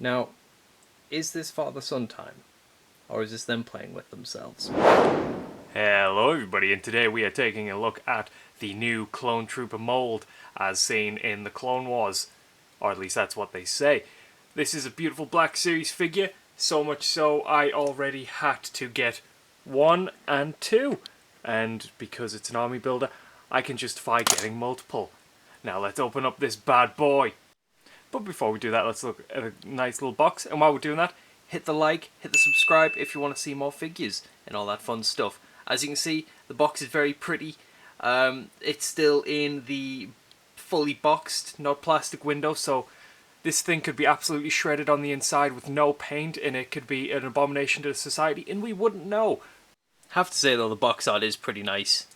Now, is this father-son time? Or is this them playing with themselves? Hello everybody, and today we are taking a look at the new Clone Trooper mold as seen in the Clone Wars, or at least that's what they say. This is a beautiful Black Series figure, so much so I already had to get 1 and 2, and because it's an army builder I can justify getting multiple. Now let's open up this bad boy. But before we do that, let's look at a nice little box, and while we're doing that, hit the like, hit the subscribe if you want to see more figures and all that fun stuff. As you can see, the box is very pretty. It's still in the fully boxed, not plastic window, so this thing could be absolutely shredded on the inside with no paint, and it could be an abomination to society, and we wouldn't know. Have to say though, the box art is pretty nice.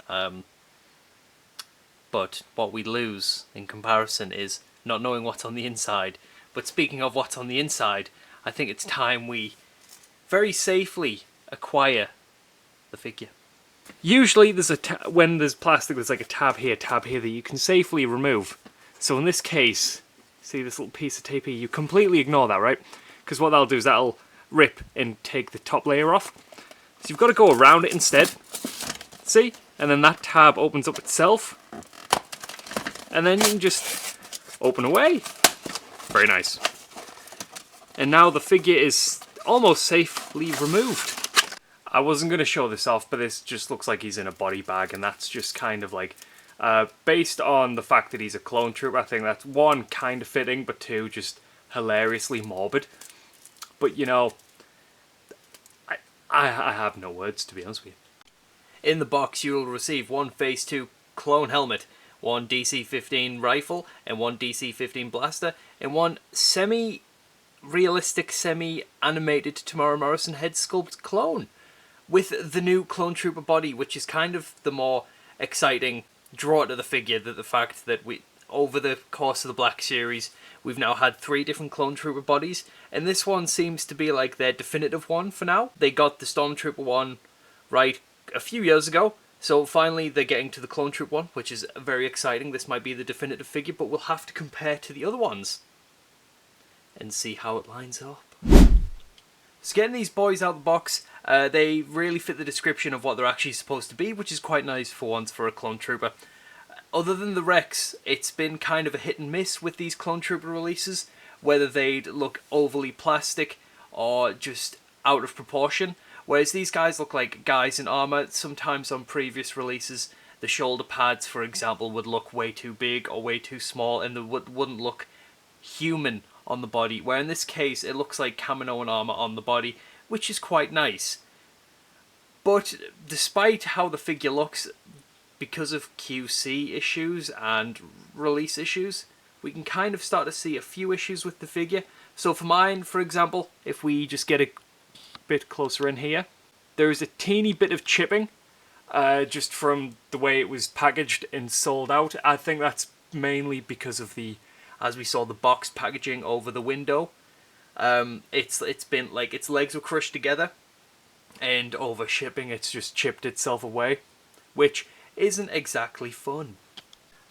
But what we lose in comparison is not knowing what's on the inside. But speaking of what's on the inside, I think it's time we very safely acquire the figure. Usually there's when there's plastic, there's like a tab here that you can safely remove. So in this case, see this little piece of tape here, you completely ignore that, right? Because what that'll do is that'll rip and take the top layer off. So you've got to go around it instead. See? And then that tab opens up itself. And then you can just open away. Very nice. And now the figure is almost safely removed. I wasn't going to show this off, but this just looks like he's in a body bag, and that's just kind of like, based on the fact that he's a clone trooper, I think that's one, kind of fitting, but two, just hilariously morbid. But you know, I have no words, to be honest with you. In the box you will receive one Phase 2 clone helmet, one DC-15 rifle, and one DC-15 blaster, and one semi-realistic, semi-animated Temuera Morrison head sculpt clone, with the new Clone Trooper body, which is kind of the more exciting draw to the figure, that the fact that over the course of the Black Series, we've now had 3 different Clone Trooper bodies, and this one seems to be like their definitive one for now. They got the Stormtrooper one right a few years ago, so finally they're getting to the Clone Troop one, which is very exciting. This might be the definitive figure, but we'll have to compare to the other ones and see how it lines up. So getting these boys out of the box, they really fit the description of what they're actually supposed to be, which is quite nice for once for a Clone Trooper. Other than the Rex, it's been kind of a hit and miss with these Clone Trooper releases, whether they'd look overly plastic or just out of proportion. Whereas these guys look like guys in armour. Sometimes on previous releases, the shoulder pads, for example, would look way too big or way too small, and they wouldn't look human on the body, where in this case it looks like Kaminoan armour on the body, which is quite nice. But despite how the figure looks, because of QC issues and release issues, we can kind of start to see a few issues with the figure. So for mine, for example, if we just get a bit closer in here, there is a teeny bit of chipping, just from the way it was packaged and sold out. I think that's mainly because of the, as we saw, the box packaging over the window. It's been like its legs were crushed together, and over shipping it's just chipped itself away, which isn't exactly fun.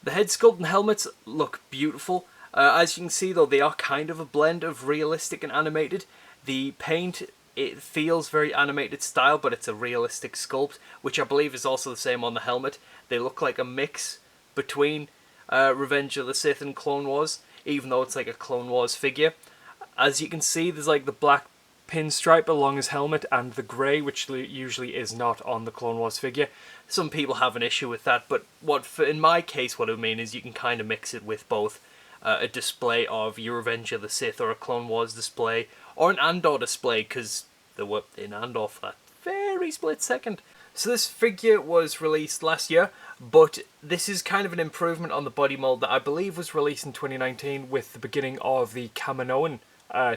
The head sculpt and helmets look beautiful. As you can see though, they are kind of a blend of realistic and animated. The paint, it feels very animated style, but it's a realistic sculpt, which I believe is also the same on the helmet. They look like a mix between Revenge of the Sith and Clone Wars, even though it's like a Clone Wars figure. As you can see, there's like the black pinstripe along his helmet and the grey, which usually is not on the Clone Wars figure. Some people have an issue with that, but in my case what I mean is you can kind of mix it with both a display of your Revenge of the Sith or a Clone Wars display, or an Andor display, because they were in Andor for that very split second. So this figure was released last year, but this is kind of an improvement on the body mold that I believe was released in 2019 with the beginning of the Kaminoan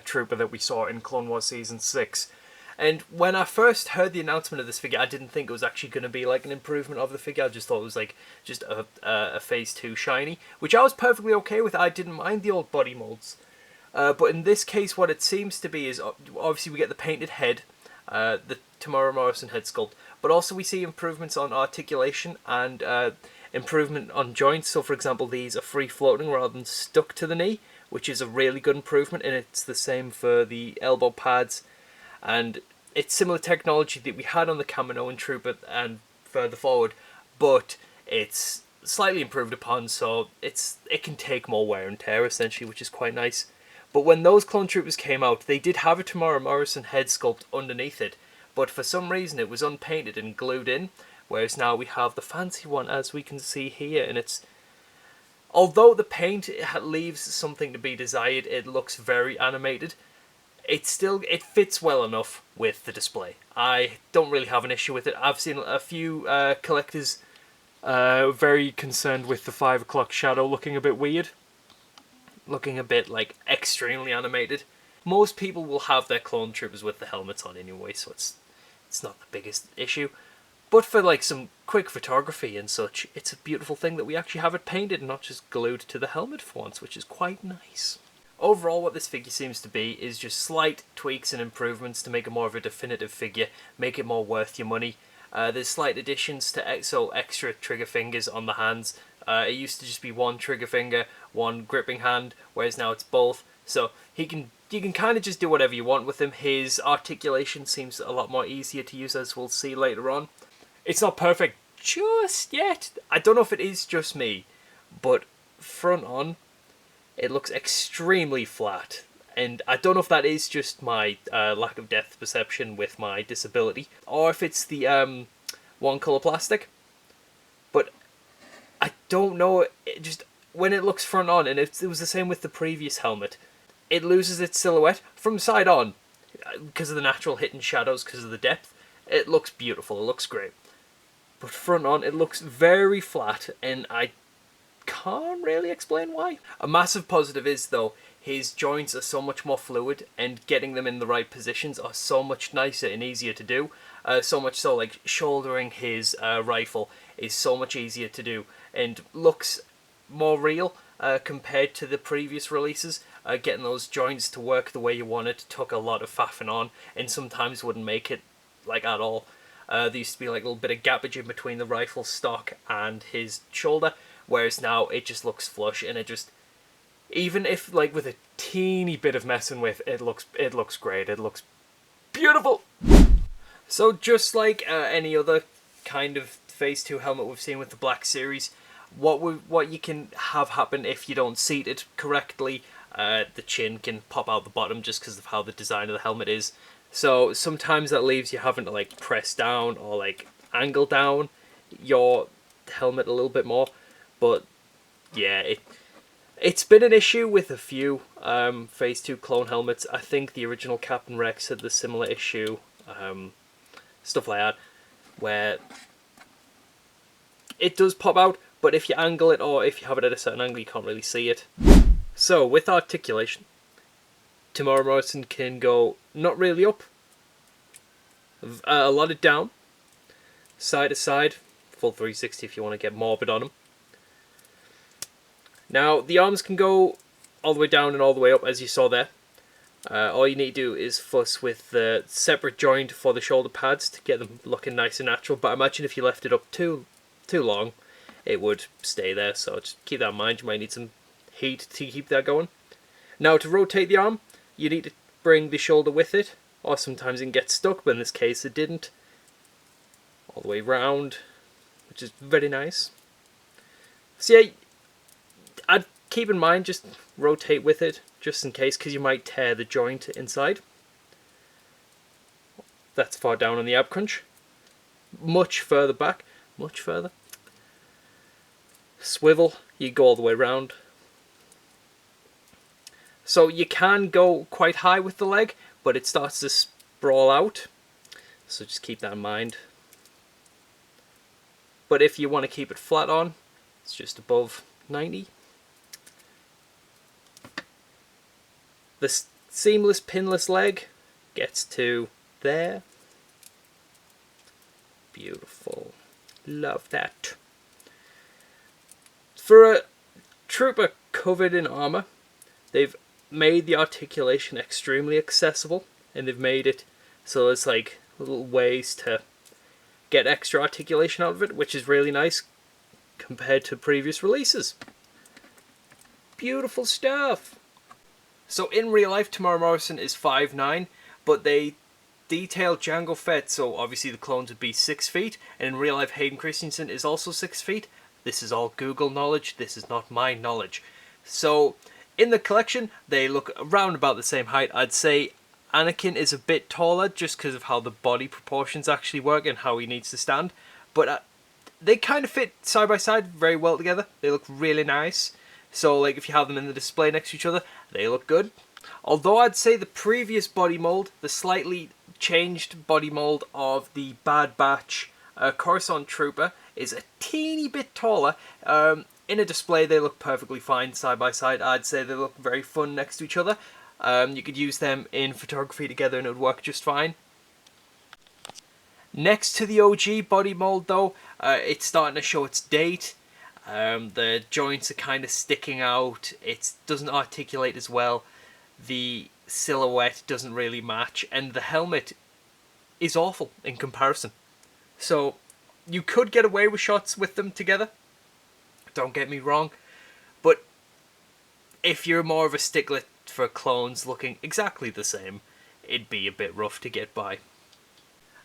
trooper that we saw in Clone Wars Season 6. And when I first heard the announcement of this figure, I didn't think it was actually going to be like an improvement of the figure. I just thought it was like just a Phase 2 shiny, which I was perfectly okay with. I didn't mind the old body molds. But in this case, what it seems to be is, obviously we get the painted head, the Temuera Morrison head sculpt, but also we see improvements on articulation and improvement on joints. So for example, these are free floating rather than stuck to the knee, which is a really good improvement, and it's the same for the elbow pads, and it's similar technology that we had on the Kaminoan Trooper and further forward, but it's slightly improved upon, so it can take more wear and tear essentially, which is quite nice. But when those clone troopers came out, they did have a Tamara Morrison head sculpt underneath it, but for some reason it was unpainted and glued in, whereas now we have the fancy one, as we can see here, and it's, although the paint leaves something to be desired, it looks very animated. It fits well enough with the display. I don't really have an issue with it. I've seen a few collectors very concerned with the 5 o'clock shadow looking a bit weird. Looking a bit, like, extremely animated. Most people will have their clone troopers with the helmets on anyway, so it's not the biggest issue. But for, like, some quick photography and such, it's a beautiful thing that we actually have it painted and not just glued to the helmet for once, which is quite nice. Overall, what this figure seems to be is just slight tweaks and improvements to make it more of a definitive figure, make it more worth your money. There's slight additions to extra trigger fingers on the hands. It used to just be one trigger finger, one gripping hand, whereas now it's both. So you can kind of just do whatever you want with him. His articulation seems a lot more easier to use, as we'll see later on. It's not perfect just yet. I don't know if it is just me, but front on, it looks extremely flat. And I don't know if that is just my lack of depth perception with my disability, or if it's the one colour plastic. But I don't know, it just when it looks front on, and it was the same with the previous helmet, it loses its silhouette from side on because of the natural hidden shadows, because of the depth. It looks beautiful, it looks great. But front on, it looks very flat, and I can't really explain why. A massive positive is, though, his joints are so much more fluid, and getting them in the right positions are so much nicer and easier to do. So much so, like, shouldering his rifle is so much easier to do, and looks more real compared to the previous releases. Getting those joints to work the way you want it took a lot of faffing on, and sometimes wouldn't make it, like, at all. There used to be, like, a little bit of gappage in between the rifle stock and his shoulder, whereas now it just looks flush, and it just, even if, like, with a teeny bit of messing with, it looks great, it looks beautiful! So just like any other kind of Phase 2 helmet we've seen with the Black Series, what you can have happen if you don't seat it correctly, the chin can pop out the bottom just because of how the design of the helmet is. So sometimes that leaves you having to, like, press down or, like, angle down your helmet a little bit more. But yeah, it's been an issue with a few Phase 2 clone helmets. I think the original Captain Rex had the similar issue, stuff like that, where it does pop out, but if you angle it or if you have it at a certain angle, you can't really see it. So with articulation, Tamara Morrison can go not really up, a lot of down, side to side, full 360 if you want to get morbid on them. Now, the arms can go all the way down and all the way up, as you saw there. All you need to do is fuss with the separate joint for the shoulder pads to get them looking nice and natural, but imagine if you left it up too long, it would stay there, so just keep that in mind. You might need some heat to keep that going. Now, to rotate the arm, you need to bring the shoulder with it, or sometimes it can get stuck, but in this case it didn't. All the way round, which is very nice. So yeah, I'd keep in mind, just rotate with it, just in case, because you might tear the joint inside. That's far down on the ab crunch. Much further back, much further. Swivel, you go all the way round. So you can go quite high with the leg, but it starts to sprawl out. So just keep that in mind. But if you want to keep it flat on, it's just above 90. The seamless pinless leg gets to there. Beautiful. Love that. For a trooper covered in armor, they've made the articulation extremely accessible, and they've made it so there's, like, little ways to get extra articulation out of it, which is really nice compared to previous releases. Beautiful stuff. So in real life, Tamara Morrison is 5'9", but they detail Jango Fett, so obviously the clones would be 6 feet, and in real life Hayden Christensen is also 6 feet. This is all Google knowledge, this is not my knowledge. So in the collection, they look around about the same height. I'd say Anakin is a bit taller just because of how the body proportions actually work and how he needs to stand, but they kind of fit side by side very well together. They look really nice. So like if you have them in the display next to each other, they look good. Although I'd say the previous body mold, the slightly changed body mold of the Bad Batch Coruscant Trooper, is a teeny bit taller. In a display they look perfectly fine side by side. I'd say they look very fun next to each other. You could use them in photography together and it would work just fine. Next to the OG body mold though, it's starting to show its date. The joints are kind of sticking out. It doesn't articulate as well. The silhouette doesn't really match, and the helmet is awful in comparison. So you could get away with shots with them together, don't get me wrong, but if you're more of a stickler for clones looking exactly the same, it'd be a bit rough to get by.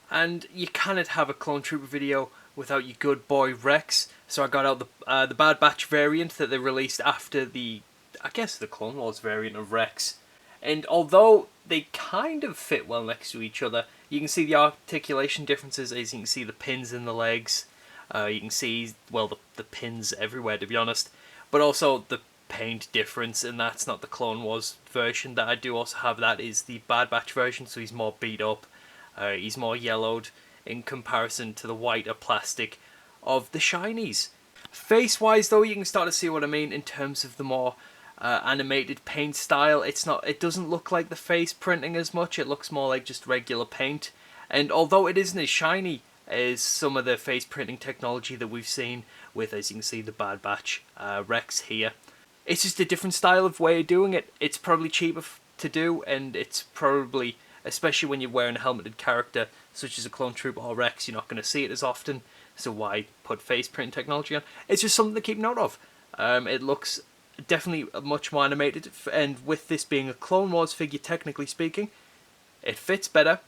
And you cannot have a Clone Trooper video without your good boy Rex, so I got out the Bad Batch variant that they released after the, I guess, the Clone Wars variant of Rex. And although they kind of fit well next to each other, you can see the articulation differences as you can see the pins in the legs. You can see, well, the pins everywhere, to be honest. But also the paint difference, and that's not the Clone Wars version that I do also have. That is the Bad Batch version, so he's more beat up. He's more yellowed in comparison to the whiter plastic of the shinies. Face-wise, though, you can start to see what I mean in terms of the more animated paint style. It doesn't look like the face printing as much. It looks more like just regular paint. And although it isn't as shiny as some of the face printing technology that we've seen with, as you can see, the Bad Batch Rex here, it's just a different style of way of doing it. It's probably cheaper to do, and it's probably, especially when you're wearing a helmeted character such as a Clone Trooper or Rex, you're not going to see it as often, so why put face printing technology on? It's just something to keep note of. It looks definitely much more animated, and with this being a Clone Wars figure, technically speaking, it fits better.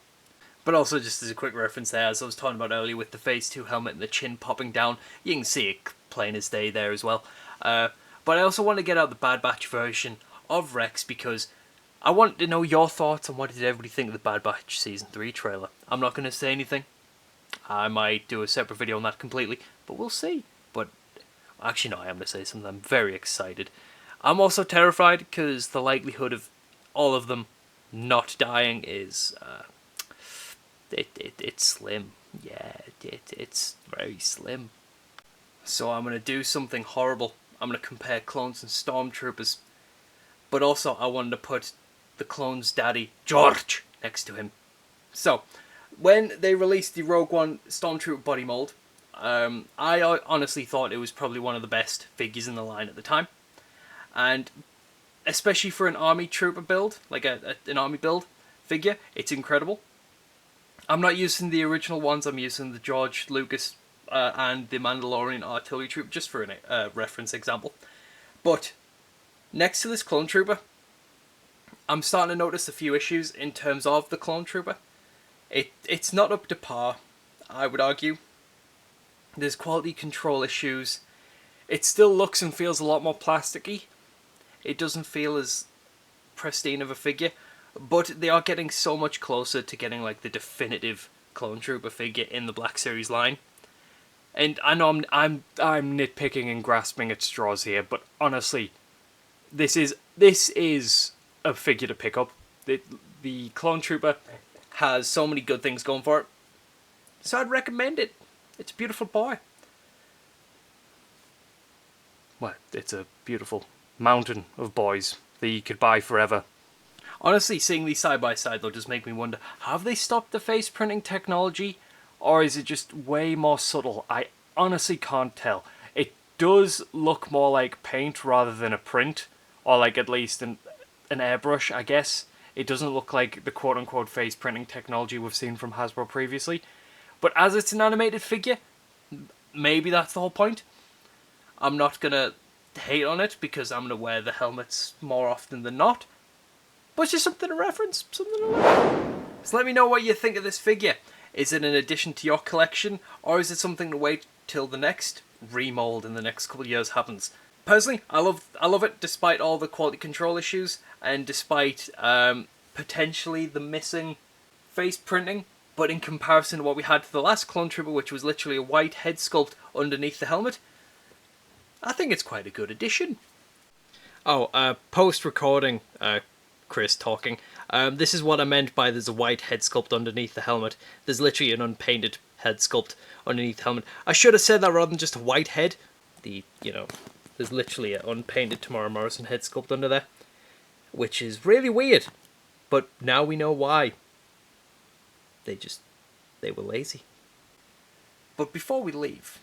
But also, just as a quick reference there, as I was talking about earlier with the Phase 2 helmet and the chin popping down, you can see it plain as day there as well. But I also want to get out the Bad Batch version of Rex because I want to know your thoughts on what did everybody think of the Bad Batch Season 3 trailer. I'm not going to say anything. I might do a separate video on that completely, but we'll see. But actually, no, I am going to say something. I'm very excited. I'm also terrified because the likelihood of all of them not dying is it's slim. Yeah, it's very slim. So I'm going to do something horrible. I'm going to compare clones and stormtroopers. But also, I wanted to put the clone's daddy, George, next to him. So, when they released the Rogue One Stormtrooper body mold, I honestly thought it was probably one of the best figures in the line at the time. And especially for an army trooper build, like an army build figure, it's incredible. I'm not using the original ones, I'm using the George Lucas and the Mandalorian artillery troop, just for a reference example. But next to this clone trooper, I'm starting to notice a few issues in terms of the clone trooper. It's not up to par, I would argue. There's quality control issues. It still looks and feels a lot more plasticky. It doesn't feel as pristine of a figure, but they are getting so much closer to getting like the definitive clone trooper figure in the Black Series line. And I know I'm nitpicking and grasping at straws here, but honestly, this is a figure to pick up. The clone trooper has so many good things going for it, so I'd recommend it. It's a beautiful boy. Well, it's a beautiful mountain of boys that you could buy forever. Honestly, seeing these side by side though does make me wonder, have they stopped the face printing technology? Or is it just way more subtle? I honestly can't tell. It does look more like paint rather than a print. Or like at least an airbrush, I guess. It doesn't look like the quote-unquote face printing technology we've seen from Hasbro previously. But as it's an animated figure, maybe that's the whole point. I'm not going to hate on it because I'm going to wear the helmets more often than not. But it's just something to reference, something to look. So let me know what you think of this figure. Is it an addition to your collection, or is it something to wait till the next remold in the next couple of years happens? Personally, I love it despite all the quality control issues, and despite potentially the missing face printing. But in comparison to what we had to the last Clone Trooper, which was literally a white head sculpt underneath the helmet, I think it's quite a good addition. Oh, post-recording, Chris talking. This is what I meant by there's a white head sculpt underneath the helmet. There's literally an unpainted head sculpt underneath the helmet. I should have said that rather than just a white head. There's literally an unpainted Tamara Morrison head sculpt under there, which is really weird. But now we know why. They were lazy. But before we leave,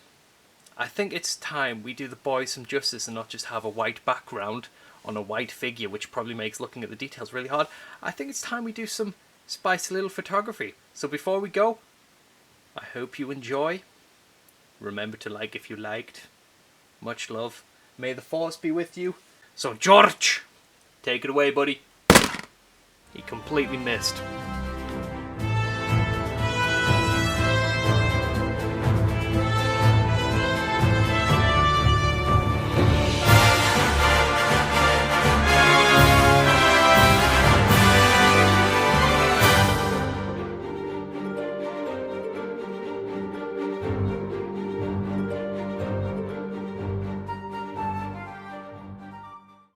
I think it's time we do the boys some justice and not just have a white background on a white figure, which probably makes looking at the details really hard. I think it's time we do some spicy little photography. So before we go, I hope you enjoy. Remember to like if you liked. Much love. May the force be with you. So George, take it away, buddy. He completely missed.